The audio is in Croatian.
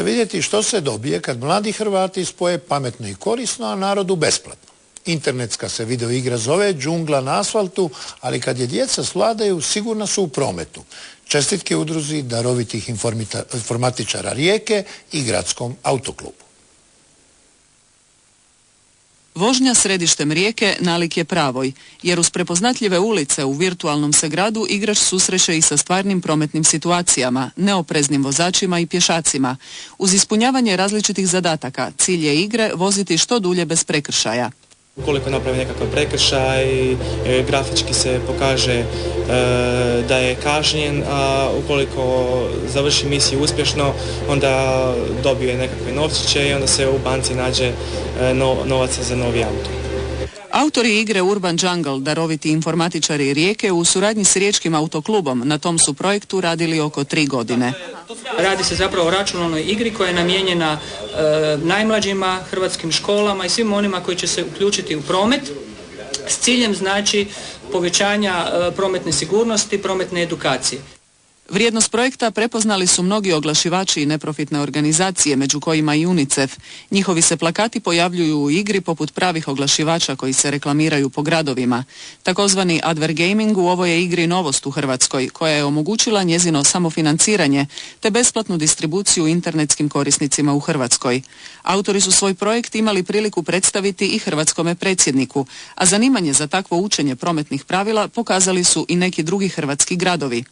vidjeti što se dobije kad mladi Hrvati spoje pametno i korisno, a narodu besplatno. Internetska se video igra zove Džungla na asfaltu, ali kad je djeca svladaju, sigurno su u prometu. Čestitke udruzi darovitih informatičara Rijeke i gradskom autoklubu. Vožnja središtem Rijeke nalik je pravoj, jer uz prepoznatljive ulice u virtualnom se gradu igrač susreće i sa stvarnim prometnim situacijama, neopreznim vozačima i pješacima. Uz ispunjavanje različitih zadataka, cilj je igre voziti što dulje bez prekršaja. Ukoliko napravi nekakav prekršaj, grafički se pokaže da je kažnjen, a ukoliko završi misiju uspješno, onda dobije nekakve novčiće i onda se u banci nađe novaca za novi auto. Autori igre Urban Jungle, daroviti informatičari Rijeke, u suradnji s Riječkim autoklubom na tom su projektu radili oko 3 godine. Radi se zapravo o računalnoj igri koja je namijenjena najmlađima, hrvatskim školama i svim onima koji će se uključiti u promet s ciljem znači povećanja prometne sigurnosti, prometne edukacije. Vrijednost projekta prepoznali su mnogi oglašivači i neprofitne organizacije, među kojima i UNICEF. Njihovi se plakati pojavljuju u igri poput pravih oglašivača koji se reklamiraju po gradovima. Takozvani advergaming u ovoj je igri novost u Hrvatskoj, koja je omogućila njezino samofinanciranje te besplatnu distribuciju internetskim korisnicima u Hrvatskoj. Autori su svoj projekt imali priliku predstaviti i hrvatskome predsjedniku, a zanimanje za takvo učenje prometnih pravila pokazali su i neki drugi hrvatski gradovi.